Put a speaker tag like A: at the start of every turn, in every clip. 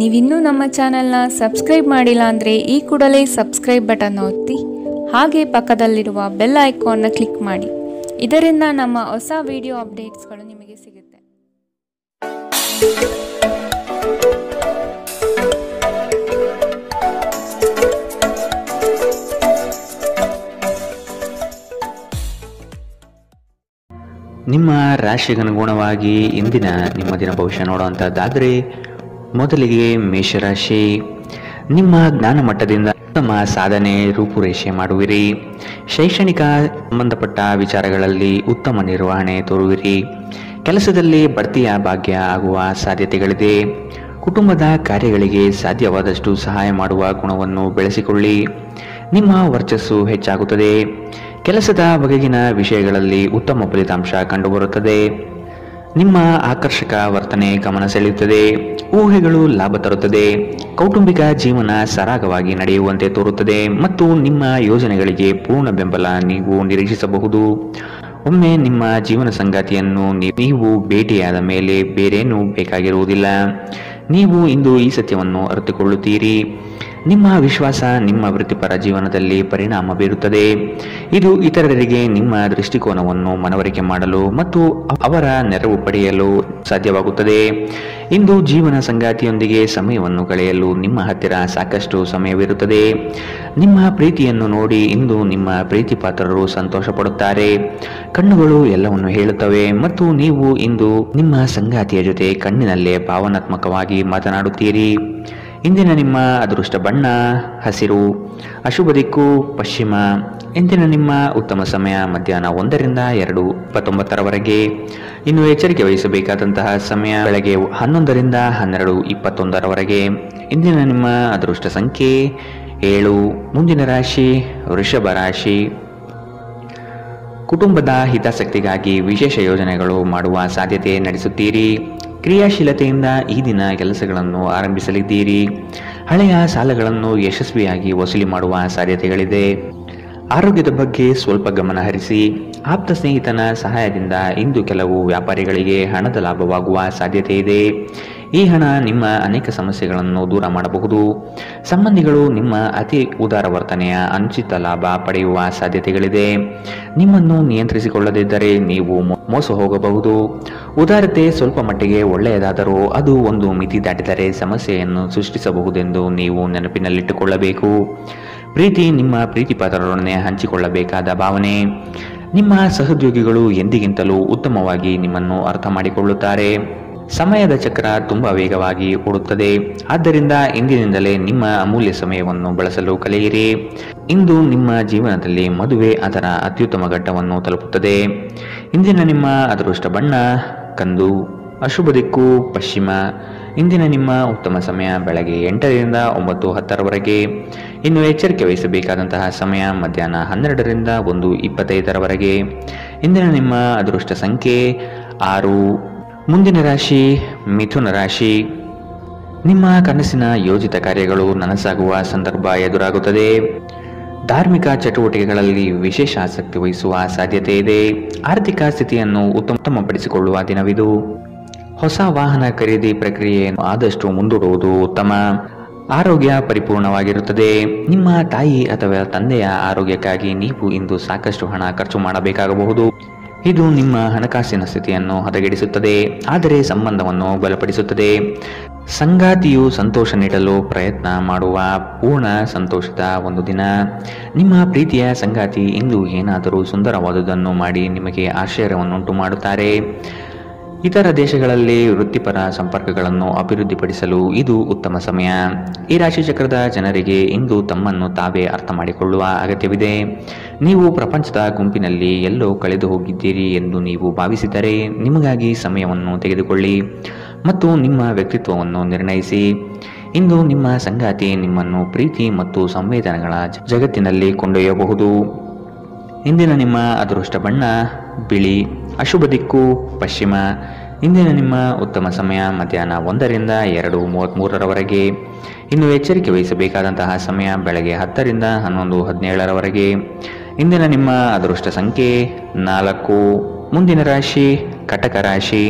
A: ನೀವಿನ್ನೂ ನಮ್ಮ ಚಾನೆಲ್ನ ಸಬ್ಸ್ಕ್ರೈಬ್ ಮಾಡಿಲ್ಲ ಅಂದರೆ ಈ ಕೂಡಲೇ ಸಬ್ಸ್ಕ್ರೈಬ್ ಬಟನ್ ಒತ್ತಿ ಹಾಗೆ ಪಕ್ಕದಲ್ಲಿರುವ ಬೆಲ್ ಐಕಾನ್ನ ಕ್ಲಿಕ್ ಮಾಡಿ. ಇದರಿಂದ ನಮ್ಮ ಹೊಸ ವಿಡಿಯೋ ಅಪ್ಡೇಟ್ಸ್ಗಳು ನಿಮಗೆ ಸಿಗುತ್ತೆ.
B: ನಿಮ್ಮ ರಾಶಿಗನುಗುಣವಾಗಿ ಇಂದಿನ ನಿಮ್ಮ ದಿನ ಭವಿಷ್ಯ ನೋಡುವಂಥದ್ದಾದರೆ ಮೊದಲಿಗೆ ಮೇಷರಾಶಿ. ನಿಮ್ಮ ಜ್ಞಾನ ಮಟ್ಟದಿಂದ ಉತ್ತಮ ಸಾಧನೆ ರೂಪುರೇಷೆ ಮಾಡುವಿರಿ. ಶೈಕ್ಷಣಿಕ ಸಂಬಂಧಪಟ್ಟ ವಿಚಾರಗಳಲ್ಲಿ ಉತ್ತಮ ನಿರ್ವಹಣೆ ತೋರುವಿರಿ. ಕೆಲಸದಲ್ಲಿ ಬಡ್ತಿಯ ಭಾಗ್ಯ ಆಗುವ ಸಾಧ್ಯತೆಗಳಿದೆ. ಕುಟುಂಬದ ಕಾರ್ಯಗಳಿಗೆ ಸಾಧ್ಯವಾದಷ್ಟು ಸಹಾಯ ಮಾಡುವ ಗುಣವನ್ನು ಬೆಳೆಸಿಕೊಳ್ಳಿ. ನಿಮ್ಮ ವರ್ಚಸ್ಸು ಹೆಚ್ಚಾಗುತ್ತದೆ. ಕೆಲಸದ ಬಗೆಗಿನ ವಿಷಯಗಳಲ್ಲಿ ಉತ್ತಮ ಫಲಿತಾಂಶ ಕಂಡುಬರುತ್ತದೆ. ನಿಮ್ಮ ಆಕರ್ಷಕ ವರ್ತನೆ ಗಮನ ಸೆಳೆಯುತ್ತದೆ. ಊಹೆಗಳು ಲಾಭ ತರುತ್ತದೆ. ಕೌಟುಂಬಿಕ ಜೀವನ ಸರಾಗವಾಗಿ ನಡೆಯುವಂತೆ ತೋರುತ್ತದೆ ಮತ್ತು ನಿಮ್ಮ ಯೋಜನೆಗಳಿಗೆ ಪೂರ್ಣ ಬೆಂಬಲ ನೀವು ನಿರೀಕ್ಷಿಸಬಹುದು. ಒಮ್ಮೆ ನಿಮ್ಮ ಜೀವನ ಸಂಗಾತಿಯನ್ನು ನೀವು ಭೇಟಿಯಾದ ಮೇಲೆ ಬೇರೇನೂ ಬೇಕಾಗಿರುವುದಿಲ್ಲ. ನೀವು ಇಂದು ಈ ಸತ್ಯವನ್ನು ಅರಿತುಕೊಳ್ಳುತ್ತೀರಿ. ನಿಮ್ಮ ವಿಶ್ವಾಸ ನಿಮ್ಮ ವೃತ್ತಿಪರ ಜೀವನದಲ್ಲಿ ಪರಿಣಾಮ ಬೀರುತ್ತದೆ. ಇದು ಇತರರಿಗೆ ನಿಮ್ಮ ದೃಷ್ಟಿಕೋನವನ್ನು ಮನವರಿಕೆ ಮಾಡಲು ಮತ್ತು ಅವರ ನೆರವು ಪಡೆಯಲು ಸಾಧ್ಯವಾಗುತ್ತದೆ. ಇಂದು ಜೀವನ ಸಂಗಾತಿಯೊಂದಿಗೆ ಸಮಯವನ್ನು ಕಳೆಯಲು ನಿಮ್ಮ ಹತ್ತಿರ ಸಾಕಷ್ಟು ಸಮಯವಿರುತ್ತದೆ. ನಿಮ್ಮ ಪ್ರೀತಿಯನ್ನು ನೋಡಿ ಇಂದು ನಿಮ್ಮ ಪ್ರೀತಿ ಪಾತ್ರರು ಸಂತೋಷ ಪಡುತ್ತಾರೆ. ಕಣ್ಣುಗಳು ಎಲ್ಲವನ್ನು ಹೇಳುತ್ತವೆ ಮತ್ತು ನೀವು ಇಂದು ನಿಮ್ಮ ಸಂಗಾತಿಯ ಜೊತೆ ಕಣ್ಣಿನಲ್ಲೇ ಭಾವನಾತ್ಮಕವಾಗಿ ಮಾತನಾಡುತ್ತೀರಿ. ಇಂದಿನ ನಿಮ್ಮ ಅದೃಷ್ಟ ಬಣ್ಣ ಹಸಿರು. ಅಶುಭ ದಿಕ್ಕು ಪಶ್ಚಿಮ. ಇಂದಿನ ನಿಮ್ಮ ಉತ್ತಮ ಸಮಯ ಮಧ್ಯಾಹ್ನ 1ರಿಂದ 2:29 ಇನ್ನು ಎಚ್ಚರಿಕೆ ವಹಿಸಬೇಕಾದಂತಹ ಸಮಯ ಬೆಳಗ್ಗೆ 11ರಿಂದ 12:21. ಇಂದಿನ ನಿಮ್ಮ ಅದೃಷ್ಟ ಸಂಖ್ಯೆ 7. ಮುಂದಿನ ರಾಶಿ ವೃಷಭ ರಾಶಿ. ಕುಟುಂಬದ ಹಿತಾಸಕ್ತಿಗಾಗಿ ವಿಶೇಷ ಯೋಜನೆಗಳು ಮಾಡುವ ಸಾಧ್ಯತೆ ನಡೆಸುತ್ತೀರಿ. ಕ್ರಿಯಾಶೀಲತೆಯಿಂದ ಈ ದಿನ ಕೆಲಸಗಳನ್ನು ಆರಂಭಿಸಲಿದ್ದೀರಿ. ಹಳೆಯ ಸಾಲಗಳನ್ನು ಯಶಸ್ವಿಯಾಗಿ ವಸೂಲಿ ಮಾಡುವ ಸಾಧ್ಯತೆಗಳಿದೆ. ಆರೋಗ್ಯದ ಬಗ್ಗೆ ಸ್ವಲ್ಪ ಗಮನ ಹರಿಸಿ. ಆಪ್ತ ಸ್ನೇಹಿತನ ಸಹಾಯದಿಂದ ಇಂದು ಕೆಲವು ವ್ಯಾಪಾರಿಗಳಿಗೆ ಹಣದ ಲಾಭವಾಗುವ ಸಾಧ್ಯತೆ ಇದೆ. ಈ ಹಣ ನಿಮ್ಮ ಅನೇಕ ಸಮಸ್ಯೆಗಳನ್ನು ದೂರ ಮಾಡಬಹುದು. ಸಂಬಂಧಿಗಳು ನಿಮ್ಮ ಅತಿ ಉದಾರ ವರ್ತನೆಯ ಅನುಚಿತ ಲಾಭ ಪಡೆಯುವ ಸಾಧ್ಯತೆಗಳಿದೆ. ನಿಮ್ಮನ್ನು ನಿಯಂತ್ರಿಸಿಕೊಳ್ಳದಿದ್ದರೆ ನೀವು ಮೋಸ ಹೋಗಬಹುದು. ಉದಾರತೆ ಸ್ವಲ್ಪ ಮಟ್ಟಿಗೆ ಒಳ್ಳೆಯದಾದರೂ ಅದು ಒಂದು ಮಿತಿ ದಾಟಿದರೆ ಸಮಸ್ಯೆಯನ್ನು ಸೃಷ್ಟಿಸಬಹುದೆಂದು ನೀವು ನೆನಪಿನಲ್ಲಿಟ್ಟುಕೊಳ್ಳಬೇಕು. ಪ್ರೀತಿ ನಿಮ್ಮ ಪ್ರೀತಿ ಪಾತ್ರರೊಡನೆ ಹಂಚಿಕೊಳ್ಳಬೇಕಾದ ಭಾವನೆ. ನಿಮ್ಮ ಸಹೋದ್ಯೋಗಿಗಳು ಎಂದಿಗಿಂತಲೂ ಉತ್ತಮವಾಗಿ ನಿಮ್ಮನ್ನು ಅರ್ಥ ಮಾಡಿಕೊಳ್ಳುತ್ತಾರೆ. ಸಮಯದ ಚಕ್ರ ತುಂಬ ವೇಗವಾಗಿ ಓಡುತ್ತದೆ. ಆದ್ದರಿಂದ ಇಂದಿನಿಂದಲೇ ನಿಮ್ಮ ಅಮೂಲ್ಯ ಸಮಯವನ್ನು ಬಳಸಲು ಕಲಿಯಿರಿ. ಇಂದು ನಿಮ್ಮ ಜೀವನದಲ್ಲಿ ಮದುವೆ ಅದರ ಅತ್ಯುತ್ತಮ ಘಟ್ಟವನ್ನು ತಲುಪುತ್ತದೆ. ಇಂದಿನ ನಿಮ್ಮ ಅದೃಷ್ಟ ಬಣ್ಣ ಕಂದು. ಅಶುಭ ದಿಕ್ಕು ಪಶ್ಚಿಮ. ಇಂದಿನ ನಿಮ್ಮ ಉತ್ತಮ ಸಮಯ ಬೆಳಗ್ಗೆ 8ರಿಂದ 9:10. ಇನ್ನು ಎಚ್ಚರಿಕೆ ವಹಿಸಬೇಕಾದಂತಹ ಸಮಯ ಮಧ್ಯಾಹ್ನ 12ರಿಂದ 1:25. ಇಂದಿನ ನಿಮ್ಮ ಅದೃಷ್ಟ ಸಂಖ್ಯೆ 6. ಮುಂದಿನ ರಾಶಿ ಮಿಥುನ ರಾಶಿ. ನಿಮ್ಮ ಕನಸಿನ ಯೋಜಿತ ಕಾರ್ಯಗಳು ನನಸಾಗುವ ಸಂದರ್ಭ ಎದುರಾಗುತ್ತದೆ. ಧಾರ್ಮಿಕ ಚಟುವಟಿಕೆಗಳಲ್ಲಿ ವಿಶೇಷ ಆಸಕ್ತಿ ವಹಿಸುವ ಸಾಧ್ಯತೆ ಇದೆ. ಆರ್ಥಿಕ ಸ್ಥಿತಿಯನ್ನು ಉತ್ತಮಪಡಿಸಿಕೊಳ್ಳುವ ದಿನವಿದು. ಹೊಸ ವಾಹನ ಖರೀದಿ ಪ್ರಕ್ರಿಯೆಯನ್ನು ಆದಷ್ಟು ಮುಂದೂಡುವುದು ಉತ್ತಮ. ಆರೋಗ್ಯ ಪರಿಪೂರ್ಣವಾಗಿರುತ್ತದೆ. ನಿಮ್ಮ ತಾಯಿ ಅಥವಾ ತಂದೆಯ ಆರೋಗ್ಯಕ್ಕಾಗಿ ನೀವು ಇಂದು ಸಾಕಷ್ಟು ಹಣ ಖರ್ಚು ಮಾಡಬೇಕಾಗಬಹುದು. ಇದು ನಿಮ್ಮ ಹಣಕಾಸಿನ ಸ್ಥಿತಿಯನ್ನು ಹದಗೆಡಿಸುತ್ತದೆ, ಆದರೆ ಸಂಬಂಧವನ್ನು ಬಲಪಡಿಸುತ್ತದೆ. ಸಂಗಾತಿಯು ಸಂತೋಷ ನೀಡಲು ಪ್ರಯತ್ನ ಮಾಡುವ ಪೂರ್ಣ ಸಂತೋಷದ ಒಂದು ದಿನ. ನಿಮ್ಮ ಪ್ರೀತಿಯ ಸಂಗಾತಿ ಇಂದು ಏನಾದರೂ ಸುಂದರವಾದುದನ್ನು ಮಾಡಿ ನಿಮಗೆ ಆಶ್ಚರ್ಯವನ್ನುಂಟು ಮಾಡುತ್ತಾರೆ. ಇತರ ದೇಶಗಳಲ್ಲಿ ವೃತ್ತಿಪರ ಸಂಪರ್ಕಗಳನ್ನು ಅಭಿವೃದ್ಧಿಪಡಿಸಲು ಇದು ಉತ್ತಮ ಸಮಯ. ಈ ರಾಶಿಚಕ್ರದ ಜನರಿಗೆ ಇಂದು ತಮ್ಮನ್ನು ತಾವೇ ಅರ್ಥ ಮಾಡಿಕೊಳ್ಳುವ ಅಗತ್ಯವಿದೆ. ನೀವು ಪ್ರಪಂಚದ ಗುಂಪಿನಲ್ಲಿ ಎಲ್ಲೋ ಕಳೆದು ಹೋಗಿದ್ದೀರಿ ಎಂದು ನೀವು ಭಾವಿಸಿದರೆ ನಿಮಗಾಗಿ ಸಮಯವನ್ನು ತೆಗೆದುಕೊಳ್ಳಿ ಮತ್ತು ನಿಮ್ಮ ವ್ಯಕ್ತಿತ್ವವನ್ನು ನಿರ್ಣಯಿಸಿ. ಇಂದು ನಿಮ್ಮ ಸಂಗಾತಿ ನಿಮ್ಮನ್ನು ಪ್ರೀತಿ ಮತ್ತು ಸಂವೇದನೆಗಳ ಜಗತ್ತಿನಲ್ಲಿ ಕೊಂಡೊಯ್ಯಬಹುದು. ಇಂದಿನ ನಿಮ್ಮ ಅದೃಷ್ಟ ಬಣ್ಣ ಬಿಳಿ. ಅಶುಭ ದಿಕ್ಕು ಪಶ್ಚಿಮ. ಇಂದಿನ ನಿಮ್ಮ ಉತ್ತಮ ಸಮಯ ಮಧ್ಯಾಹ್ನ 1ರಿಂದ 2:33. ಇನ್ನು ಎಚ್ಚರಿಕೆ ವಹಿಸಬೇಕಾದಂತಹ ಸಮಯ ಬೆಳಗ್ಗೆ 10ರಿಂದ 11:17. ಇಂದಿನ ನಿಮ್ಮ ಅದೃಷ್ಟ ಸಂಖ್ಯೆ 4. ಮುಂದಿನ ರಾಶಿ ಕಟಕ ರಾಶಿ.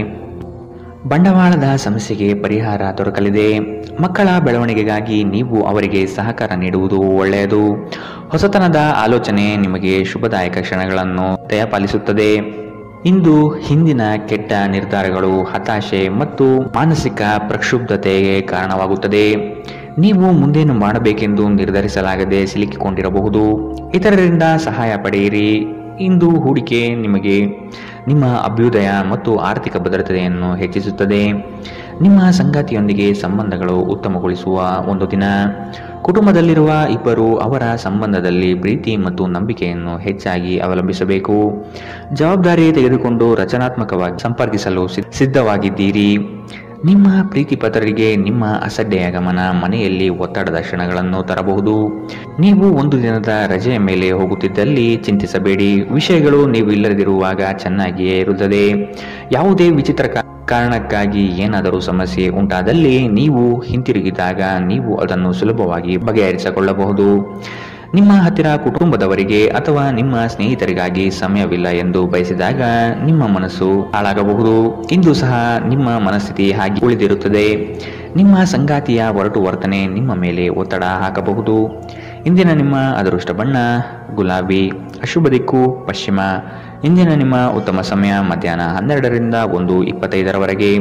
B: ಬಂಡವಾಳದ ಸಮಸ್ಯೆಗೆ ಪರಿಹಾರ ದೊರಕಲಿದೆ. ಮಕ್ಕಳ ಬೆಳವಣಿಗೆಗಾಗಿ ನೀವು ಅವರಿಗೆ ಸಹಕಾರ ನೀಡುವುದು ಒಳ್ಳೆಯದು. ಹೊಸತನದ ಆಲೋಚನೆ ನಿಮಗೆ ಶುಭದಾಯಕ ಕ್ಷಣಗಳನ್ನು ದಯಪಾಲಿಸುತ್ತದೆ. ಇಂದು ಹಿಂದಿನ ಕೆಟ್ಟ ನಿರ್ಧಾರಗಳು ಹತಾಶೆ ಮತ್ತು ಮಾನಸಿಕ ಪ್ರಕ್ಷುಬ್ಧತೆಗೆ ಕಾರಣವಾಗುತ್ತದೆ. ನೀವು ಮುಂದೇನು ಮಾಡಬೇಕೆಂದು ನಿರ್ಧರಿಸಲಾಗದೆ ಸಿಲುಕಿಕೊಂಡಿರಬಹುದು. ಇತರರಿಂದ ಸಹಾಯ ಪಡೆಯಿರಿ. ಇಂದು ಹೂಡಿಕೆ ನಿಮಗೆ ನಿಮ್ಮ ಅಭ್ಯುದಯ ಮತ್ತು ಆರ್ಥಿಕ ಭದ್ರತೆಯನ್ನು ಹೆಚ್ಚಿಸುತ್ತದೆ. ನಿಮ್ಮ ಸಂಗಾತಿಯೊಂದಿಗೆ ಸಂಬಂಧಗಳು ಉತ್ತಮಗೊಳಿಸುವ ಒಂದು ದಿನ. ಕುಟುಂಬದಲ್ಲಿರುವ ಇಬ್ಬರು ಅವರ ಸಂಬಂಧದಲ್ಲಿ ಪ್ರೀತಿ ಮತ್ತು ನಂಬಿಕೆಯನ್ನು ಹೆಚ್ಚಾಗಿ ಅವಲಂಬಿಸಬೇಕು. ಜವಾಬ್ದಾರಿ ತೆಗೆದುಕೊಂಡು ರಚನಾತ್ಮಕವಾಗಿ ಸಂಪರ್ಕಿಸಲು ಸಿದ್ಧವಾಗಿದ್ದೀರಿ. ನಿಮ್ಮ ಪ್ರೀತಿಪಾತ್ರರಿಗೆ ನಿಮ್ಮ ಅಸಡ್ಡೆಯ ಗಮನ ಮನೆಯಲ್ಲಿ ಒತ್ತಡದ ಕ್ಷಣಗಳನ್ನು ತರಬಹುದು. ನೀವು ಒಂದು ದಿನದ ರಜೆಯ ಮೇಲೆ ಹೋಗುತ್ತಿದ್ದಲ್ಲಿ ಚಿಂತಿಸಬೇಡಿ. ವಿಷಯಗಳು ನೀವು ಇಲ್ಲದಿರುವಾಗ ಚೆನ್ನಾಗಿಯೇ ಇರುತ್ತದೆ. ಯಾವುದೇ ವಿಚಿತ್ರ ಕಾರಣಕ್ಕಾಗಿ ಏನಾದರೂ ಸಮಸ್ಯೆ ಉಂಟಾದಲ್ಲಿ ನೀವು ಹಿಂತಿರುಗಿದಾಗ ನೀವು ಅದನ್ನು ಸುಲಭವಾಗಿ ಬಗೆಹರಿಸಿಕೊಳ್ಳಬಹುದು. ನಿಮ್ಮ ಹತ್ತಿರ ಕುಟುಂಬದವರಿಗೆ ಅಥವಾ ನಿಮ್ಮ ಸ್ನೇಹಿತರಿಗಾಗಿ ಸಮಯವಿಲ್ಲ ಎಂದು ಬಯಸಿದಾಗ ನಿಮ್ಮ ಮನಸ್ಸು ಹಾಳಾಗಬಹುದು. ಇಂದು ಸಹ ನಿಮ್ಮ ಮನಸ್ಥಿತಿ ಹಾಗೆ ಉಳಿದಿರುತ್ತದೆ. ನಿಮ್ಮ ಸಂಗಾತಿಯ ಒರಟು ವರ್ತನೆ ನಿಮ್ಮ ಮೇಲೆ ಒತ್ತಡ ಹಾಕಬಹುದು. ಇಂದಿನ ನಿಮ್ಮ ಅದೃಷ್ಟ ಬಣ್ಣ ಗುಲಾಬಿ. ಅಶುಭ ದಿಕ್ಕು ಪಶ್ಚಿಮ. ಇಂದಿನ ನಿಮ್ಮ ಉತ್ತಮ ಸಮಯ ಮಧ್ಯಾಹ್ನ 12ರಿಂದ 1:25ರವರೆಗೆ.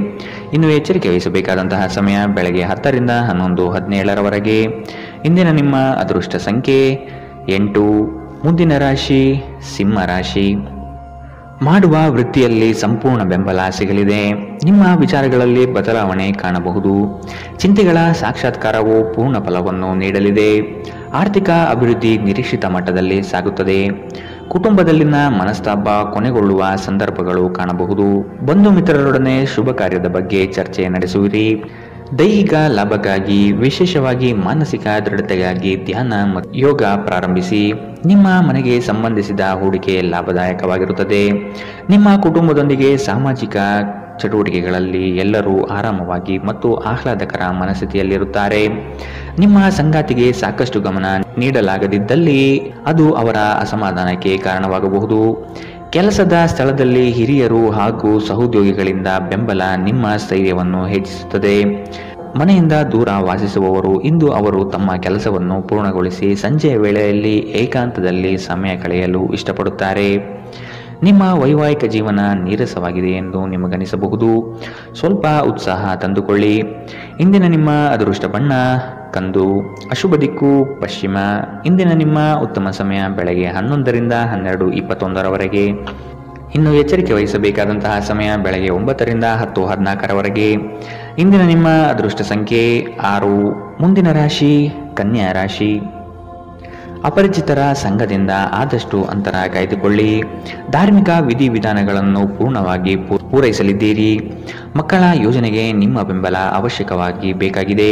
B: ಇನ್ನು ಎಚ್ಚರಿಕೆ ವಹಿಸಬೇಕಾದಂತಹ ಸಮಯ ಬೆಳಗ್ಗೆ 10ರಿಂದ 11:17ರವರೆಗೆ. ಇಂದಿನ ನಿಮ್ಮ ಅದೃಷ್ಟ ಸಂಖ್ಯೆ 8. ಮುಂದಿನ ರಾಶಿ ಸಿಂಹ ರಾಶಿ. ಮಾಡುವ ವೃತ್ತಿಯಲ್ಲಿ ಸಂಪೂರ್ಣ ಬೆಂಬಲ ಸಿಗಲಿದೆ. ನಿಮ್ಮ ವಿಚಾರಗಳಲ್ಲಿ ಬದಲಾವಣೆ ಕಾಣಬಹುದು. ಚಿಂತೆಗಳ ಸಾಕ್ಷಾತ್ಕಾರವು ಪೂರ್ಣ ಫಲವನ್ನು ನೀಡಲಿದೆ. ಆರ್ಥಿಕ ಅಭಿವೃದ್ಧಿ ನಿರೀಕ್ಷಿತ ಮಟ್ಟದಲ್ಲಿ ಸಾಗುತ್ತದೆ. ಕುಟುಂಬದಲ್ಲಿನ ಮನಸ್ತಾಪ ಕೊನೆಗೊಳ್ಳುವ ಸಂದರ್ಭಗಳು ಕಾಣಬಹುದು. ಬಂಧು ಮಿತ್ರರೊಡನೆ ಶುಭ ಕಾರ್ಯದ ಬಗ್ಗೆ ಚರ್ಚೆ ನಡೆಸುವಿರಿ. ದೈಹಿಕ ಲಾಭಕ್ಕಾಗಿ ವಿಶೇಷವಾಗಿ ಮಾನಸಿಕ ದೃಢತೆಗಾಗಿ ಧ್ಯಾನ ಮತ್ತು ಯೋಗ ಪ್ರಾರಂಭಿಸಿ. ನಿಮ್ಮ ಮನೆಗೆ ಸಂಬಂಧಿಸಿದ ಹೂಡಿಕೆ ಲಾಭದಾಯಕವಾಗಿರುತ್ತದೆ. ನಿಮ್ಮ ಕುಟುಂಬದೊಂದಿಗೆ ಸಾಮಾಜಿಕ ಚಟುವಟಿಕೆಗಳಲ್ಲಿ ಎಲ್ಲರೂ ಆರಾಮವಾಗಿ ಮತ್ತು ಆಹ್ಲಾದಕರ ಮನಸ್ಥಿತಿಯಲ್ಲಿರುತ್ತಾರೆ. ನಿಮ್ಮ ಸಂಗಾತಿಗೆ ಸಾಕಷ್ಟು ಗಮನ ನೀಡಲಾಗದಿದ್ದಲ್ಲಿ ಅದು ಅವರ ಅಸಮಾಧಾನಕ್ಕೆ ಕಾರಣವಾಗಬಹುದು. ಕೆಲಸದ ಸ್ಥಳದಲ್ಲಿ ಹಿರಿಯರು ಹಾಗೂ ಸಹೋದ್ಯೋಗಿಗಳಿಂದ ಬೆಂಬಲ ನಿಮ್ಮ ಸ್ಥೈರ್ಯವನ್ನು ಹೆಚ್ಚಿಸುತ್ತದೆ. ಮನೆಯಿಂದ ದೂರ ವಾಸಿಸುವವರು ಇಂದು ಅವರು ತಮ್ಮ ಕೆಲಸವನ್ನು ಪೂರ್ಣಗೊಳಿಸಿ ಸಂಜೆಯ ವೇಳೆಯಲ್ಲಿ ಏಕಾಂತದಲ್ಲಿ ಸಮಯ ಕಳೆಯಲು ಇಷ್ಟಪಡುತ್ತಾರೆ. ನಿಮ್ಮ ವೈವಾಹಿಕ ಜೀವನ ನೀರಸವಾಗಿದೆ ಎಂದು ನಿಮಗನಿಸಬಹುದು. ಸ್ವಲ್ಪ ಉತ್ಸಾಹ ತಂದುಕೊಳ್ಳಿ. ಇಂದಿನ ನಿಮ್ಮ ಅದೃಷ್ಟ ಬಣ್ಣ ಕಂದು. ಅಶುಭ ದಿಕ್ಕು ಪಶ್ಚಿಮ. ಇಂದಿನ ನಿಮ್ಮ ಉತ್ತಮ ಸಮಯ ಬೆಳಗ್ಗೆ 11ರಿಂದ 12:21ರವರೆಗೆ. ಇನ್ನು ಎಚ್ಚರಿಕೆ ವಹಿಸಬೇಕಾದಂತಹ ಸಮಯ ಬೆಳಗ್ಗೆ 9ರಿಂದ 10:14ರವರೆಗೆ. ಇಂದಿನ ನಿಮ್ಮ ಅದೃಷ್ಟ ಸಂಖ್ಯೆ 6. ಮುಂದಿನ ರಾಶಿ ಕನ್ಯಾ ರಾಶಿ. ಅಪರಿಚಿತರ ಸಂಘದಿಂದ ಆದಷ್ಟು ಅಂತರ ಕಾಯ್ದುಕೊಳ್ಳಿ. ಧಾರ್ಮಿಕ ವಿಧಿವಿಧಾನಗಳನ್ನು ಪೂರ್ಣವಾಗಿ ಪೂರೈಸಲಿದ್ದೀರಿ. ಮಕ್ಕಳ ಯೋಜನೆಗೆ ನಿಮ್ಮ ಬೆಂಬಲ ಅವಶ್ಯಕವಾಗಿ ಬೇಕಾಗಿದೆ.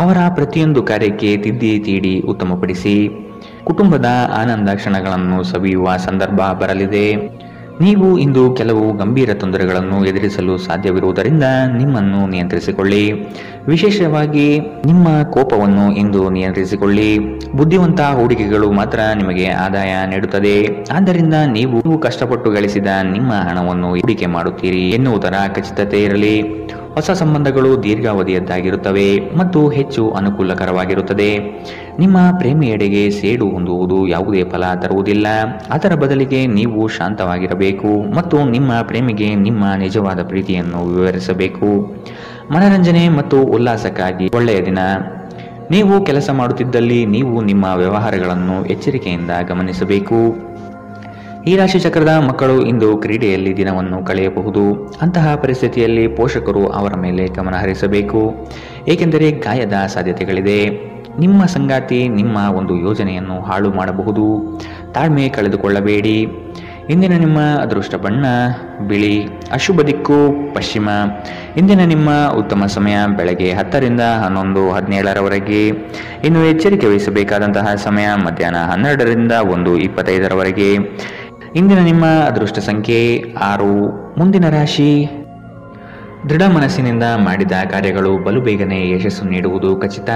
B: ಅವರ ಪ್ರತಿಯೊಂದು ಕಾರ್ಯಕ್ಕೆ ತಿದ್ದಿ ತೀಡಿ ಉತ್ತಮಪಡಿಸಿ. ಕುಟುಂಬದ ಆನಂದ ಕ್ಷಣಗಳನ್ನು ಸವಿಯುವ ಸಂದರ್ಭ ಬರಲಿದೆ. ನೀವು ಇಂದು ಕೆಲವು ಗಂಭೀರ ತೊಂದರೆಗಳನ್ನು ಎದುರಿಸಲು ಸಾಧ್ಯವಿರುವುದರಿಂದ ನಿಮ್ಮನ್ನು ನಿಯಂತ್ರಿಸಿಕೊಳ್ಳಿ. ವಿಶೇಷವಾಗಿ ನಿಮ್ಮ ಕೋಪವನ್ನು ಇಂದು ನಿಯಂತ್ರಿಸಿಕೊಳ್ಳಿ. ಬುದ್ಧಿವಂತ ಹೂಡಿಕೆಗಳು ಮಾತ್ರ ನಿಮಗೆ ಆದಾಯ ನೀಡುತ್ತದೆ. ಆದ್ದರಿಂದ ನೀವು ಕಷ್ಟಪಟ್ಟು ಗಳಿಸಿದ ನಿಮ್ಮ ಹಣವನ್ನು ಹೂಡಿಕೆ ಮಾಡುತ್ತೀರಿ ಎನ್ನುವುದರ ಖಚಿತತೆ ಇರಲಿ. ಹೊಸ ಸಂಬಂಧಗಳು ದೀರ್ಘಾವಧಿಯದ್ದಾಗಿರುತ್ತವೆ ಮತ್ತು ಹೆಚ್ಚು ಅನುಕೂಲಕರವಾಗಿರುತ್ತದೆ. ನಿಮ್ಮ ಪ್ರೇಮಿಯೆಡೆಗೆ ಸೇಡು ಹೊಂದುವುದು ಯಾವುದೇ ಫಲ ತರುವುದಿಲ್ಲ. ಅದರ ಬದಲಿಗೆ ನೀವು ಶಾಂತವಾಗಿರಬೇಕು ಮತ್ತು ನಿಮ್ಮ ಪ್ರೇಮಿಗೆ ನಿಮ್ಮ ನಿಜವಾದ ಪ್ರೀತಿಯನ್ನು ವಿವರಿಸಬೇಕು. ಮನರಂಜನೆ ಮತ್ತು ಉಲ್ಲಾಸಕ್ಕಾಗಿ ಒಳ್ಳೆಯ ದಿನ. ನೀವು ಕೆಲಸ ಮಾಡುತ್ತಿದ್ದಲ್ಲಿ ನೀವು ನಿಮ್ಮ ವ್ಯವಹಾರಗಳನ್ನು ಎಚ್ಚರಿಕೆಯಿಂದ ಗಮನಿಸಬೇಕು. ಈ ರಾಶಿ ಚಕ್ರದ ಮಕ್ಕಳು ಇಂದು ಕ್ರೀಡೆಯಲ್ಲಿ ದಿನವನ್ನು ಕಳೆಯಬಹುದು. ಅಂತಹ ಪರಿಸ್ಥಿತಿಯಲ್ಲಿ ಪೋಷಕರು ಅವರ ಮೇಲೆ ಗಮನ ಹರಿಸಬೇಕು, ಏಕೆಂದರೆ ಗಾಯದ ಸಾಧ್ಯತೆಗಳಿದೆ. ನಿಮ್ಮ ಸಂಗಾತಿ ನಿಮ್ಮ ಒಂದು ಯೋಜನೆಯನ್ನು ಹಾಳು ಮಾಡಬಹುದು. ತಾಳ್ಮೆ ಕಳೆದುಕೊಳ್ಳಬೇಡಿ. ಇಂದಿನ ನಿಮ್ಮ ಅದೃಷ್ಟ ಬಣ್ಣ ಬಿಳಿ. ಅಶುಭ ದಿಕ್ಕು ಪಶ್ಚಿಮ. ಇಂದಿನ ನಿಮ್ಮ ಉತ್ತಮ ಸಮಯ ಬೆಳಗ್ಗೆ 10ರಿಂದ 11:17ರವರೆಗೆ. ಇನ್ನು ಎಚ್ಚರಿಕೆ ವಹಿಸಬೇಕಾದಂತಹ ಸಮಯ ಮಧ್ಯಾಹ್ನ 12ರಿಂದ 1:25ರವರೆಗೆ. ಇಂದಿನ ನಿಮ್ಮ ಅದೃಷ್ಟ ಸಂಖ್ಯೆ 6. ಮುಂದಿನ ರಾಶಿ ದೃಢ ಮನಸ್ಸಿನಿಂದ ಮಾಡಿದ ಕಾರ್ಯಗಳು ಬಲು ಬೇಗನೆ ಯಶಸ್ಸು ನೀಡುವುದು ಖಚಿತ.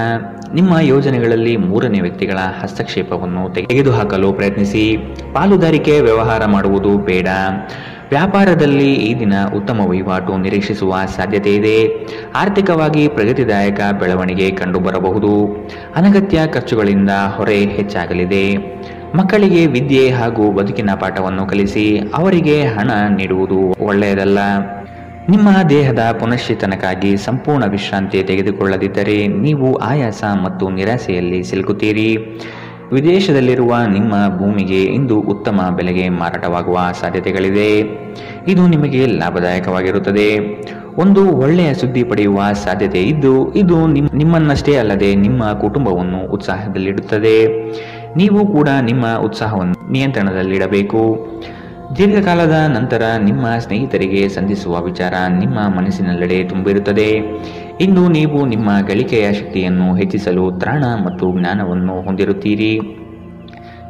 B: ನಿಮ್ಮ ಯೋಜನೆಗಳಲ್ಲಿ ಮೂರನೇ ವ್ಯಕ್ತಿಗಳ ಹಸ್ತಕ್ಷೇಪವನ್ನು ತೆಗೆದುಹಾಕಲು ಪ್ರಯತ್ನಿಸಿ. ಪಾಲುದಾರಿಕೆ ವ್ಯವಹಾರ ಮಾಡುವುದು ಬೇಡ. ವ್ಯಾಪಾರದಲ್ಲಿ ಈ ದಿನ ಉತ್ತಮ ವಹಿವಾಟು ನಿರೀಕ್ಷಿಸುವ ಸಾಧ್ಯತೆ ಇದೆ. ಆರ್ಥಿಕವಾಗಿ ಪ್ರಗತಿದಾಯಕ ಬೆಳವಣಿಗೆ ಕಂಡುಬರಬಹುದು. ಅನಗತ್ಯ ಖರ್ಚುಗಳಿಂದ ಹೊರೆ ಹೆಚ್ಚಾಗಲಿದೆ. ಮಕ್ಕಳಿಗೆ ವಿದ್ಯೆ ಹಾಗೂ ಬದುಕಿನ ಪಾಠವನ್ನು ಕಲಿಸಿ ಅವರಿಗೆ ಹಣ ನೀಡುವುದು ಒಳ್ಳೆಯದಲ್ಲ. ನಿಮ್ಮ ದೇಹದ ಪುನಶ್ಚೇತನಕ್ಕಾಗಿ ಸಂಪೂರ್ಣ ವಿಶ್ರಾಂತಿ ತೆಗೆದುಕೊಳ್ಳದಿದ್ದರೆ ನೀವು ಆಯಾಸ ಮತ್ತು ನಿರಾಸೆಯಲ್ಲಿ ಸಿಲುಕುತ್ತೀರಿ. ವಿದೇಶದಲ್ಲಿರುವ ನಿಮ್ಮ ಭೂಮಿಗೆ ಇಂದು ಉತ್ತಮ ಬೆಲೆಗೆ ಮಾರಾಟವಾಗುವ ಸಾಧ್ಯತೆಗಳಿದೆ. ಇದು ನಿಮಗೆ ಲಾಭದಾಯಕವಾಗಿರುತ್ತದೆ. ಒಂದು ಒಳ್ಳೆಯ ಸುದ್ದಿ ಪಡೆಯುವ ಸಾಧ್ಯತೆ ಇದ್ದು ಇದು ನಿಮ್ಮನ್ನಷ್ಟೇ ಅಲ್ಲದೆ ನಿಮ್ಮ ಕುಟುಂಬವನ್ನು ಉತ್ಸಾಹದಲ್ಲಿಡುತ್ತದೆ. ನೀವು ಕೂಡ ನಿಮ್ಮ ಉತ್ಸಾಹವನ್ನು ನಿಯಂತ್ರಣದಲ್ಲಿಡಬೇಕು. ದೀರ್ಘಕಾಲದ ನಂತರ ನಿಮ್ಮ ಸ್ನೇಹಿತರಿಗೆ ಸಂಧಿಸುವ ವಿಚಾರ ನಿಮ್ಮ ಮನಸ್ಸಿನೆಲ್ಲೆಡೆ ತುಂಬಿರುತ್ತದೆ. ಇಂದು ನೀವು ನಿಮ್ಮ ಗಳಿಕೆಯ ಶಕ್ತಿಯನ್ನು ಹೆಚ್ಚಿಸಲು ತ್ರಾಣ ಮತ್ತು ಜ್ಞಾನವನ್ನು ಹೊಂದಿರುತ್ತೀರಿ.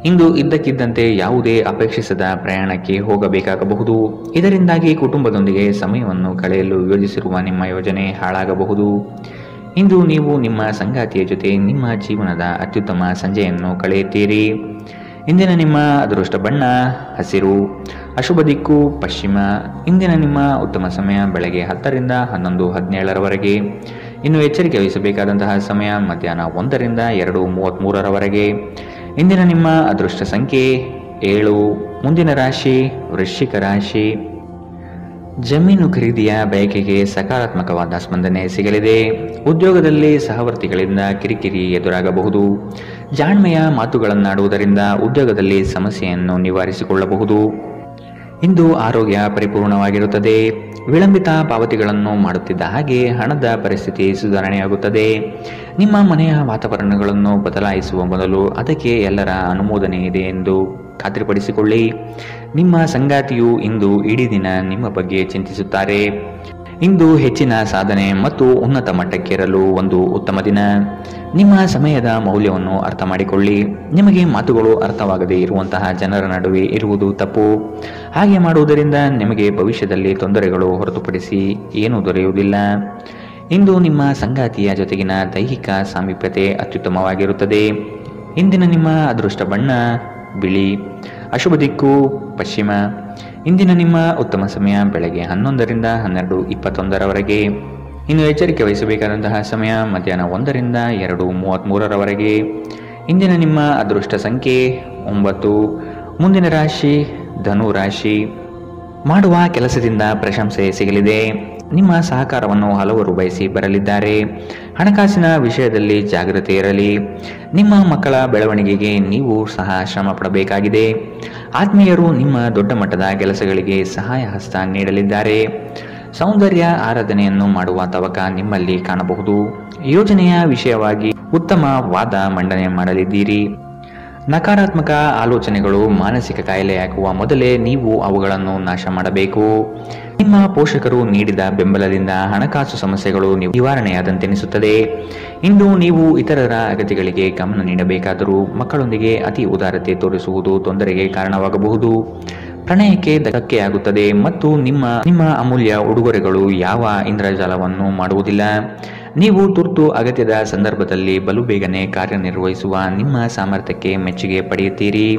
B: ಇಂದು ಇದ್ದಕ್ಕಿದ್ದಂತೆ ಯಾವುದೇ ಅಪೇಕ್ಷಿಸದ ಪ್ರಯಾಣಕ್ಕೆ ಹೋಗಬೇಕಾಗಬಹುದು. ಇದರಿಂದಾಗಿ ಕುಟುಂಬದೊಂದಿಗೆ ಸಮಯವನ್ನು ಕಳೆಯಲು ಯೋಜಿಸಿರುವ ನಿಮ್ಮ ಯೋಜನೆ ಹಾಳಾಗಬಹುದು. ಇಂದು ನೀವು ನಿಮ್ಮ ಸಂಗಾತಿಯ ಜೊತೆ ನಿಮ್ಮ ಜೀವನದ ಅತ್ಯುತ್ತಮ ಸಂಜೆಯನ್ನು ಕಳೆಯುತ್ತೀರಿ. ಇಂದಿನ ನಿಮ್ಮ ಅದೃಷ್ಟ ಬಣ್ಣ ಹಸಿರು, ಅಶುಭ ದಿಕ್ಕು ಪಶ್ಚಿಮ. ಇಂದಿನ ನಿಮ್ಮ ಉತ್ತಮ ಸಮಯ ಬೆಳಗ್ಗೆ 10 ರಿಂದ 11:17 ಇನ್ನು ಎಚ್ಚರಿಕೆ ವಹಿಸಬೇಕಾದಂತಹ ಸಮಯ ಮಧ್ಯಾಹ್ನ 1 ರಿಂದ 2:33 ಇಂದಿನ ನಿಮ್ಮ ಅದೃಷ್ಟ ಸಂಖ್ಯೆ 7. ಮುಂದಿನ ರಾಶಿ ವೃಶ್ಚಿಕ ರಾಶಿ. ಜಮೀನು ಖರೀದಿಯ ಬಯಕೆಗೆ ಸಕಾರಾತ್ಮಕವಾದ ಸ್ಪಂದನೆ ಸಿಗಲಿದೆ. ಉದ್ಯೋಗದಲ್ಲಿ ಸಹವರ್ತಿಗಳಿಂದ ಕಿರಿಕಿರಿ ಎದುರಾಗಬಹುದು. ಜಾಣ್ಮೆಯ ಮಾತುಗಳನ್ನಾಡುವುದರಿಂದ ಉದ್ಯೋಗದಲ್ಲಿ ಸಮಸ್ಯೆಯನ್ನು ನಿವಾರಿಸಿಕೊಳ್ಳಬಹುದು. ಇಂದು ಆರೋಗ್ಯ ಪರಿಪೂರ್ಣವಾಗಿರುತ್ತದೆ. ವಿಳಂಬಿತ ಪಾವತಿಗಳನ್ನು ಮಾಡುತ್ತಿದ್ದ ಹಾಗೆ ಹಣದ ಪರಿಸ್ಥಿತಿ ಸುಧಾರಣೆಯಾಗುತ್ತದೆ. ನಿಮ್ಮ ಮನೆಯ ವಾತಾವರಣಗಳನ್ನು ಬದಲಾಯಿಸುವ ಮೊದಲು ಅದಕ್ಕೆ ಎಲ್ಲರ ಅನುಮೋದನೆ ಇದೆ ಎಂದು ಖಾತ್ರಿಪಡಿಸಿಕೊಳ್ಳಿ. ನಿಮ್ಮ ಸಂಗಾತಿಯು ಇಂದು ಇಡೀ ದಿನ ನಿಮ್ಮ ಬಗ್ಗೆ ಚಿಂತಿಸುತ್ತಾರೆ. ಇಂದು ಹೆಚ್ಚಿನ ಸಾಧನೆ ಮತ್ತು ಉನ್ನತ ಮಟ್ಟಕ್ಕೇರಲು ಒಂದು ಉತ್ತಮ ದಿನ. ನಿಮ್ಮ ಸಮಯದ ಮೌಲ್ಯವನ್ನು ಅರ್ಥ ಮಾಡಿಕೊಳ್ಳಿ. ನಿಮಗೆ ಮಾತುಗಳು ಅರ್ಥವಾಗದೇ ಇರುವಂತಹ ಜನರ ನಡುವೆ ಇರುವುದು ತಪ್ಪು. ಹಾಗೆ ಮಾಡುವುದರಿಂದ ನಿಮಗೆ ಭವಿಷ್ಯದಲ್ಲಿ ತೊಂದರೆಗಳು ಹೊರತುಪಡಿಸಿ ಏನೂ ದೊರೆಯುವುದಿಲ್ಲ. ಇಂದು ನಿಮ್ಮ ಸಂಗಾತಿಯ ಜೊತೆಗಿನ ದೈಹಿಕ ಸಾಮೀಪ್ಯತೆ ಅತ್ಯುತ್ತಮವಾಗಿರುತ್ತದೆ. ಇಂದಿನ ನಿಮ್ಮ ಅದೃಷ್ಟ ಬಣ್ಣ ಬಿಳಿ, ಅಶುಭ ದಿಕ್ಕು ಪಶ್ಚಿಮ. ಇಂದಿನ ನಿಮ್ಮ ಉತ್ತಮ ಸಮಯ ಬೆಳಗ್ಗೆ 11 ರಿಂದ 12:21 ಇನ್ನು ಎಚ್ಚರಿಕೆ ವಹಿಸಬೇಕಾದಂತಹ ಸಮಯ ಮಧ್ಯಾಹ್ನ 1 ರಿಂದ 2:33 ಇಂದಿನ ನಿಮ್ಮ ಅದೃಷ್ಟ ಸಂಖ್ಯೆ 9. ಮುಂದಿನ ರಾಶಿ ಧನು ರಾಶಿ. ಮಾಡುವ ಕೆಲಸದಿಂದ ಪ್ರಶಂಸೆ ಸಿಗಲಿದೆ. ನಿಮ್ಮ ಸಹಕಾರವನ್ನು ಹಲವರು ಬಯಸಿ ಬರಲಿದ್ದಾರೆ. ಹಣಕಾಸಿನ ವಿಷಯದಲ್ಲಿ ಜಾಗೃತಿ ಇರಲಿ. ನಿಮ್ಮ ಮಕ್ಕಳ ಬೆಳವಣಿಗೆಗೆ ನೀವು ಸಹ ಶ್ರಮ ಪಡಬೇಕಾಗಿದೆ. ಆತ್ಮೀಯರು ನಿಮ್ಮ ದೊಡ್ಡ ಮಟ್ಟದ ಕೆಲಸಗಳಿಗೆ ಸಹಾಯ ಹಸ್ತ ನೀಡಲಿದ್ದಾರೆ. ಸೌಂದರ್ಯ ಆರಾಧನೆಯನ್ನು ಮಾಡುವ ತವಕ ನಿಮ್ಮಲ್ಲಿ ಕಾಣಬಹುದು. ಯೋಜನೆಯ ವಿಷಯವಾಗಿ ಉತ್ತಮ ವಾದ ಮಂಡನೆ ಮಾಡಲಿದ್ದೀರಿ. ನಕಾರಾತ್ಮಕ ಆಲೋಚನೆಗಳು ಮಾನಸಿಕ ಕಾಯಿಲೆಯಾಗುವ ಮೊದಲೇ ನೀವು ಅವುಗಳನ್ನು ನಾಶ ಮಾಡಬೇಕು. ನಿಮ್ಮ ಪೋಷಕರು ನೀಡಿದ ಬೆಂಬಲದಿಂದ ಹಣಕಾಸು ಸಮಸ್ಯೆಗಳು ನಿವಾರಣೆಯಾದಂತೆನಿಸುತ್ತದೆ. ಇಂದು ನೀವು ಇತರರ ಅಗತ್ಯಗಳಿಗೆ ಗಮನ ನೀಡಬೇಕಾದರೂ ಮಕ್ಕಳೊಂದಿಗೆ ಅತಿ ಉದಾರತೆ ತೋರಿಸುವುದು ತೊಂದರೆಗೆ ಕಾರಣವಾಗಬಹುದು. ಪ್ರಣಯಕ್ಕೆ ಧಕ್ಕೆಯಾಗುತ್ತದೆ ಮತ್ತು ನಿಮ್ಮ ಅಮೂಲ್ಯ ಉಡುಗೊರೆಗಳು ಯಾವ ಇಂದ್ರಜಾಲವನ್ನು ಮಾಡುವುದಿಲ್ಲ. ನೀವು ತುರ್ತು ಅಗತ್ಯದ ಸಂದರ್ಭದಲ್ಲಿ ಬಲು ಬೇಗನೆ ಕಾರ್ಯನಿರ್ವಹಿಸುವ ನಿಮ್ಮ ಸಾಮರ್ಥ್ಯಕ್ಕೆ ಮೆಚ್ಚುಗೆ ಪಡೆಯುತ್ತೀರಿ.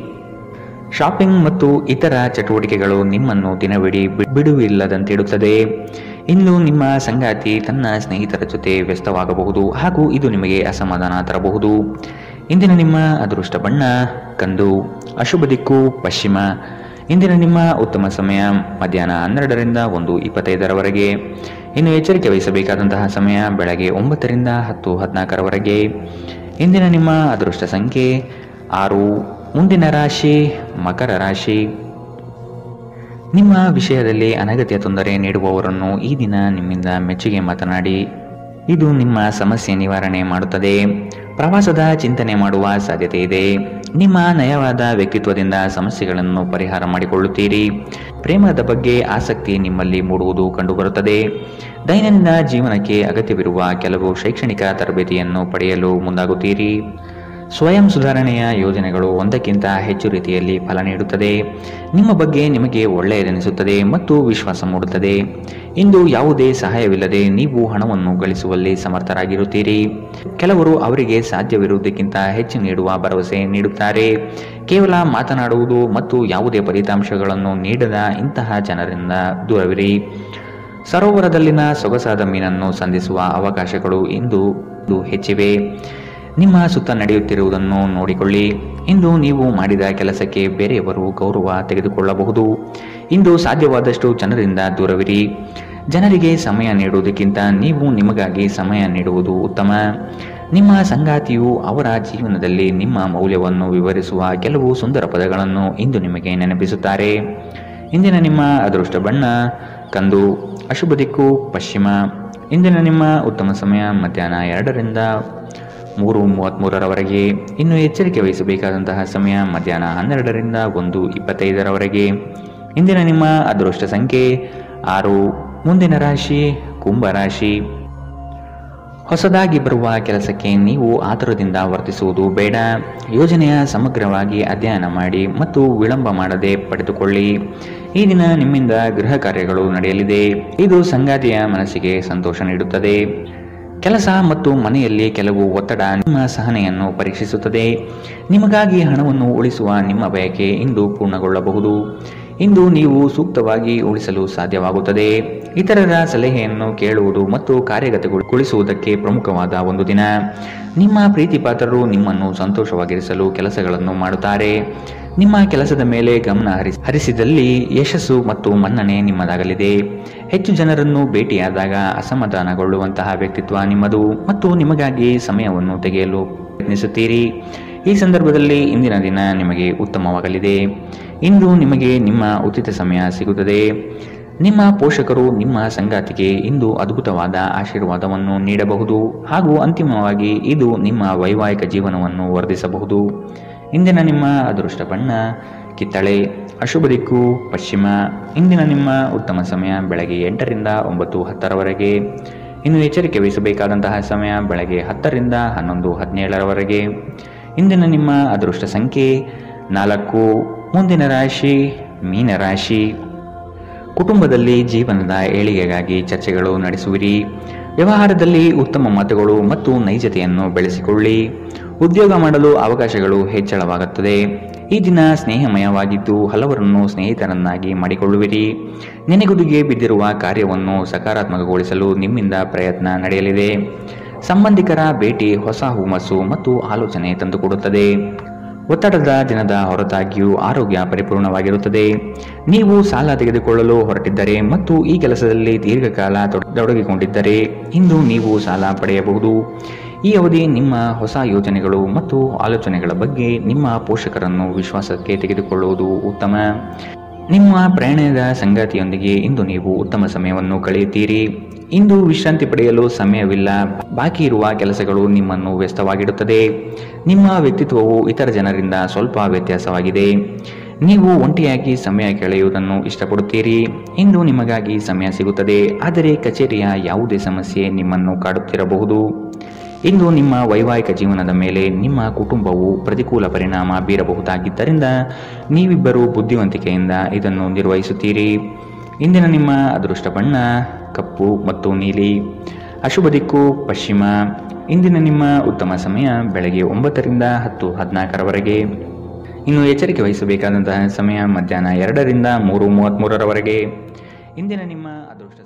B: ಶಾಪಿಂಗ್ ಮತ್ತು ಇತರ ಚಟುವಟಿಕೆಗಳು ನಿಮ್ಮನ್ನು ದಿನವಿಡೀ ಬಿಡುವಿಲ್ಲದಂತಿಡುತ್ತದೆ. ಇನ್ನು ನಿಮ್ಮ ಸಂಗಾತಿ ತನ್ನ ಸ್ನೇಹಿತರ ಜೊತೆ ವ್ಯಸ್ತವಾಗಬಹುದು ಹಾಗೂ ಇದು ನಿಮಗೆ ಅಸಮಾಧಾನ ತರಬಹುದು. ಇಂದಿನ ನಿಮ್ಮ ಅದೃಷ್ಟ ಬಣ್ಣ ಕಂದು, ಅಶುಭ ದಿಕ್ಕು ಪಶ್ಚಿಮ. ಇಂದಿನ ನಿಮ್ಮ ಉತ್ತಮ ಸಮಯ ಮಧ್ಯಾಹ್ನ 12 ರಿಂದ 1:25 ಇನ್ನು ಎಚ್ಚರಿಕೆ ವಹಿಸಬೇಕಾದಂತಹ ಸಮಯ ಬೆಳಗ್ಗೆ 9 ರಿಂದ 10:14 ಇಂದಿನ ನಿಮ್ಮ ಅದೃಷ್ಟ ಸಂಖ್ಯೆ 6. ಮುಂದಿನ ರಾಶಿ ಮಕರ ರಾಶಿ. ನಿಮ್ಮ ವಿಷಯದಲ್ಲಿ ಅನಗತ್ಯ ತೊಂದರೆ ನೀಡುವವರನ್ನು ಈ ದಿನ ನಿಮ್ಮಿಂದ ಮೆಚ್ಚುಗೆ ಮಾತನಾಡಿ ಇದು ನಿಮ್ಮ ಸಮಸ್ಯೆ ನಿವಾರಣೆ ಮಾಡುತ್ತದೆ. ಪ್ರವಾಸದ ಚಿಂತನೆ ಮಾಡುವ ಸಾಧ್ಯತೆ ಇದೆ. ನಿಮ್ಮ ನಯವಾದ ವ್ಯಕ್ತಿತ್ವದಿಂದ ಸಮಸ್ಯೆಗಳನ್ನು ಪರಿಹಾರ ಮಾಡಿಕೊಳ್ಳುತ್ತೀರಿ. ಪ್ರೇಮದ ಬಗ್ಗೆ ಆಸಕ್ತಿ ನಿಮ್ಮಲ್ಲಿ ಮೂಡುವುದು ಕಂಡುಬರುತ್ತದೆ. ದೈನಂದಿನ ಜೀವನಕ್ಕೆ ಅಗತ್ಯವಿರುವ ಕೆಲವು ಶೈಕ್ಷಣಿಕ ತರಬೇತಿಯನ್ನು ಪಡೆಯಲು ಮುಂದಾಗುತ್ತೀರಿ. ಸ್ವಯಂ ಸುಧಾರಣೆಯ ಯೋಜನೆಗಳು ಒಂದಕ್ಕಿಂತ ಹೆಚ್ಚು ರೀತಿಯಲ್ಲಿ ಫಲ ನೀಡುತ್ತದೆ. ನಿಮ್ಮ ಬಗ್ಗೆ ನಿಮಗೆ ಒಳ್ಳೆಯದೆನಿಸುತ್ತದೆ ಮತ್ತು ವಿಶ್ವಾಸ ಮೂಡುತ್ತದೆ. ಇಂದು ಯಾವುದೇ ಸಹಾಯವಿಲ್ಲದೆ ನೀವು ಹಣವನ್ನು ಗಳಿಸುವಲ್ಲಿ ಸಮರ್ಥರಾಗಿರುತ್ತೀರಿ. ಕೆಲವರು ಅವರಿಗೆ ಸಾಧ್ಯವಿರುವುದಕ್ಕಿಂತ ಹೆಚ್ಚು ನೀಡುವ ಭರವಸೆ ನೀಡುತ್ತಾರೆ. ಕೇವಲ ಮಾತನಾಡುವುದು ಮತ್ತು ಯಾವುದೇ ಫಲಿತಾಂಶಗಳನ್ನು ನೀಡದ ಇಂತಹ ಜನರಿಂದ ದೂರವಿರಿ. ಸರೋವರದಲ್ಲಿನ ಸೊಗಸಾದ ಮೀನನ್ನು ಸಂಧಿಸುವ ಅವಕಾಶಗಳು ಇಂದು ಹೆಚ್ಚಿವೆ. ನಿಮ್ಮ ಸುತ್ತ ನಡೆಯುತ್ತಿರುವುದನ್ನು ನೋಡಿಕೊಳ್ಳಿ. ಇಂದು ನೀವು ಮಾಡಿದ ಕೆಲಸಕ್ಕೆ ಬೇರೆಯವರು ಗೌರವ ತೆಗೆದುಕೊಳ್ಳಬಹುದು. ಇಂದು ಸಾಧ್ಯವಾದಷ್ಟು ಜನರಿಂದ ದೂರವಿರಿ. ಜನರಿಗೆ ಸಮಯ ನೀಡುವುದಕ್ಕಿಂತ ನೀವು ನಿಮಗಾಗಿ ಸಮಯ ನೀಡುವುದು ಉತ್ತಮ. ನಿಮ್ಮ ಸಂಗಾತಿಯು ಅವರ ಜೀವನದಲ್ಲಿ ನಿಮ್ಮ ಮೌಲ್ಯವನ್ನು ವಿವರಿಸುವ ಕೆಲವು ಸುಂದರ ಪದಗಳನ್ನು ಇಂದು ನಿಮಗೆ ನೆನಪಿಸುತ್ತಾರೆ. ಇಂದಿನ ನಿಮ್ಮ ಅದೃಷ್ಟ ಬಣ್ಣ ಕಂದು. ಅಶುಭ ದಿಕ್ಕು ಪಶ್ಚಿಮ. ಇಂದಿನ ನಿಮ್ಮ ಉತ್ತಮ ಸಮಯ ಮಧ್ಯಾಹ್ನ 2ರಿಂದ 3:33ರವರೆಗೆ. ಇನ್ನು ಎಚ್ಚರಿಕೆ ವಹಿಸಬೇಕಾದಂತಹ ಸಮಯ ಮಧ್ಯಾಹ್ನ 12ರಿಂದ 1:25ರವರೆಗೆ. ಇಂದಿನ ನಿಮ್ಮ ಅದೃಷ್ಟ ಸಂಖ್ಯೆ 6. ಮುಂದಿನ ರಾಶಿ ಕುಂಭರಾಶಿ. ಹೊಸದಾಗಿ ಬರುವ ಕೆಲಸಕ್ಕೆ ನೀವು ಆತುರದಿಂದ ವರ್ತಿಸುವುದು ಬೇಡ. ಯೋಜನೆಯ ಸಮಗ್ರವಾಗಿ ಅಧ್ಯಯನ ಮಾಡಿ ಮತ್ತು ವಿಳಂಬ ಮಾಡದೆ ಪಡೆದುಕೊಳ್ಳಿ. ಈ ದಿನ ನಿಮ್ಮಿಂದ ಗೃಹ ಕಾರ್ಯಗಳು ನಡೆಯಲಿದೆ. ಇದು ಸಂಗಾತಿಯ ಮನಸ್ಸಿಗೆ ಸಂತೋಷ ನೀಡುತ್ತದೆ. ಕೆಲಸ ಮತ್ತು ಮನೆಯಲ್ಲಿ ಕೆಲವು ಒತ್ತಡ ನಿಮ್ಮ ಸಹನೆಯನ್ನು ಪರೀಕ್ಷಿಸುತ್ತದೆ. ನಿಮಗಾಗಿ ಹಣವನ್ನು ಉಳಿಸುವ ನಿಮ್ಮ ಬಯಕೆ ಇಂದು ಪೂರ್ಣಗೊಳ್ಳಬಹುದು. ಇಂದು ನೀವು ಸೂಕ್ತವಾಗಿ ಉಳಿಸಲು ಸಾಧ್ಯವಾಗುತ್ತದೆ. ಇತರರ ಸಲಹೆಯನ್ನು ಕೇಳುವುದು ಮತ್ತು ಕಾರ್ಯಗತಗೊಳಿಸುವುದಕ್ಕೆ ಪ್ರಮುಖವಾದ ಒಂದು ದಿನ. ನಿಮ್ಮ ಪ್ರೀತಿಪಾತ್ರರು ನಿಮ್ಮನ್ನು ಸಂತೋಷವಾಗಿರಿಸಲು ಕೆಲಸಗಳನ್ನು ಮಾಡುತ್ತಾರೆ. ನಿಮ್ಮ ಕೆಲಸದ ಮೇಲೆ ಗಮನ ಹರಿಸಿದಲ್ಲಿ ಯಶಸ್ಸು ಮತ್ತು ಮನ್ನಣೆ ನಿಮ್ಮದಾಗಲಿದೆ. ಹೆಚ್ಚು ಜನರನ್ನು ಭೇಟಿಯಾದಾಗ ಅಸಮಾಧಾನಗೊಳ್ಳುವಂತಹ ವ್ಯಕ್ತಿತ್ವ ನಿಮ್ಮದು ಮತ್ತು ನಿಮಗಾಗಿ ಸಮಯವನ್ನು ತೆಗೆಯಲು ಪ್ರಯತ್ನಿಸುತ್ತೀರಿ. ಈ ಸಂದರ್ಭದಲ್ಲಿ ಇಂದಿನ ದಿನ ನಿಮಗೆ ಉತ್ತಮವಾಗಲಿದೆ. ಇಂದು ನಿಮಗೆ ನಿಮ್ಮ ಉಚಿತ ಸಮಯ ಸಿಗುತ್ತದೆ. ನಿಮ್ಮ ಪೋಷಕರು ನಿಮ್ಮ ಸಂಗಾತಿಗೆ ಇಂದು ಅದ್ಭುತವಾದ ಆಶೀರ್ವಾದವನ್ನು ನೀಡಬಹುದು ಹಾಗೂ ಅಂತಿಮವಾಗಿ ಇದು ನಿಮ್ಮ ವೈವಾಹಿಕ ಜೀವನವನ್ನು ವರ್ಧಿಸಬಹುದು. ಇಂದಿನ ನಿಮ್ಮ ಅದೃಷ್ಟ ಬಣ್ಣ ಕಿತ್ತಳೆ. ಅಶುಭ ದಿಕ್ಕು ಪಶ್ಚಿಮ. ಇಂದಿನ ನಿಮ್ಮ ಉತ್ತಮ ಸಮಯ ಬೆಳಗ್ಗೆ 8ರಿಂದ 9:10ರವರೆಗೆ. ಇನ್ನು ಎಚ್ಚರಿಕೆ ವಹಿಸಬೇಕಾದಂತಹ ಸಮಯ ಬೆಳಗ್ಗೆ 10ರಿಂದ 11:17ರವರೆಗೆ. ಇಂದಿನ ನಿಮ್ಮ ಅದೃಷ್ಟ ಸಂಖ್ಯೆ 4. ಮುಂದಿನ ರಾಶಿ ಮೀನರಾಶಿ. ಕುಟುಂಬದಲ್ಲಿ ಜೀವನದ ಏಳಿಗೆಗಾಗಿ ಚರ್ಚೆಗಳು ನಡೆಸುವಿರಿ. ವ್ಯವಹಾರದಲ್ಲಿ ಉತ್ತಮ ಮಾತುಗಳು ಮತ್ತು ನೈಜತೆಯನ್ನು ಬೆಳೆಸಿಕೊಳ್ಳಿ. ಉದ್ಯೋಗ ಮಾಡಲು ಅವಕಾಶಗಳು ಹೆಚ್ಚಳವಾಗುತ್ತದೆ. ಈ ದಿನ ಸ್ನೇಹಮಯವಾಗಿದ್ದು ಹಲವರನ್ನು ಸ್ನೇಹಿತರನ್ನಾಗಿ ಮಾಡಿಕೊಳ್ಳುವಿರಿ. ನೆನೆಗುದಿಗೆ ಬಿದ್ದಿರುವ ಕಾರ್ಯವನ್ನು ಸಕಾರಾತ್ಮಕಗೊಳಿಸಲು ನಿಮ್ಮಿಂದ ಪ್ರಯತ್ನ ನಡೆಯಲಿದೆ. ಸಂಬಂಧಿಕರ ಭೇಟಿ ಹೊಸ ಹುಮ್ಮಸ್ಸು ಮತ್ತು ಆಲೋಚನೆ ತಂದುಕೊಡುತ್ತದೆ. ಒತ್ತಡದ ದಿನದ ಹೊರತಾಗಿಯೂ ಆರೋಗ್ಯ ಪರಿಪೂರ್ಣವಾಗಿರುತ್ತದೆ. ನೀವು ಸಾಲ ತೆಗೆದುಕೊಳ್ಳಲು ಹೊರಟಿದ್ದರೆ ಮತ್ತು ಈ ಕೆಲಸದಲ್ಲಿ ದೀರ್ಘಕಾಲ ತೊಡಗಿಕೊಂಡಿದ್ದರೆ ಇಂದು ನೀವು ಸಾಲ ಪಡೆಯಬಹುದು. ಈ ಅವಧಿ ನಿಮ್ಮ ಹೊಸ ಯೋಜನೆಗಳು ಮತ್ತು ಆಲೋಚನೆಗಳ ಬಗ್ಗೆ ನಿಮ್ಮ ಪೋಷಕರನ್ನು ವಿಶ್ವಾಸಕ್ಕೆ ತೆಗೆದುಕೊಳ್ಳುವುದು ಉತ್ತಮ. ನಿಮ್ಮ ಪ್ರಯಾಣದ ಸಂಗಾತಿಯೊಂದಿಗೆ ಇಂದು ನೀವು ಉತ್ತಮ ಸಮಯವನ್ನು ಕಳೆಯುತ್ತೀರಿ. ಇಂದು ವಿಶ್ರಾಂತಿ ಪಡೆಯಲು ಸಮಯವಿಲ್ಲ. ಬಾಕಿ ಇರುವ ಕೆಲಸಗಳು ನಿಮ್ಮನ್ನು ವ್ಯಸ್ತವಾಗಿಡುತ್ತದೆ. ನಿಮ್ಮ ವ್ಯಕ್ತಿತ್ವವು ಇತರ ಜನರಿಂದ ಸ್ವಲ್ಪ ವ್ಯತ್ಯಾಸವಾಗಿದೆ. ನೀವು ಒಂಟಿಯಾಗಿ ಸಮಯ ಕಳೆಯುವುದನ್ನು ಇಷ್ಟಪಡುತ್ತೀರಿ. ಇಂದು ನಿಮಗಾಗಿ ಸಮಯ ಸಿಗುತ್ತದೆ, ಆದರೆ ಕಚೇರಿಯ ಯಾವುದೇ ಸಮಸ್ಯೆ ನಿಮ್ಮನ್ನು ಕಾಡುತ್ತಿರಬಹುದು. ಇಂದು ನಿಮ್ಮ ವೈವಾಹಿಕ ಜೀವನದ ಮೇಲೆ ನಿಮ್ಮ ಕುಟುಂಬವು ಪ್ರತಿಕೂಲ ಪರಿಣಾಮ ಬೀರಬಹುದಾಗಿದ್ದರಿಂದ ನೀವಿಬ್ಬರು ಬುದ್ಧಿವಂತಿಕೆಯಿಂದ ಇದನ್ನು ನಿರ್ವಹಿಸುತ್ತೀರಿ. ಇಂದಿನ ನಿಮ್ಮ ಅದೃಷ್ಟ ಬಣ್ಣ ಕಪ್ಪು ಮತ್ತು ನೀಲಿ. ಅಶುಭ ದಿಕ್ಕು ಪಶ್ಚಿಮ. ಇಂದಿನ ನಿಮ್ಮ ಉತ್ತಮ ಸಮಯ ಬೆಳಗ್ಗೆ 9ರಿಂದ 10:14ರವರೆಗೆ. ಇನ್ನು ಎಚ್ಚರಿಕೆ ವಹಿಸಬೇಕಾದಂತಹ ಸಮಯ ಮಧ್ಯಾಹ್ನ 2ರಿಂದ 3:33ರವರೆಗೆ. ಇಂದಿನ ನಿಮ್ಮ ಅದೃಷ್ಟ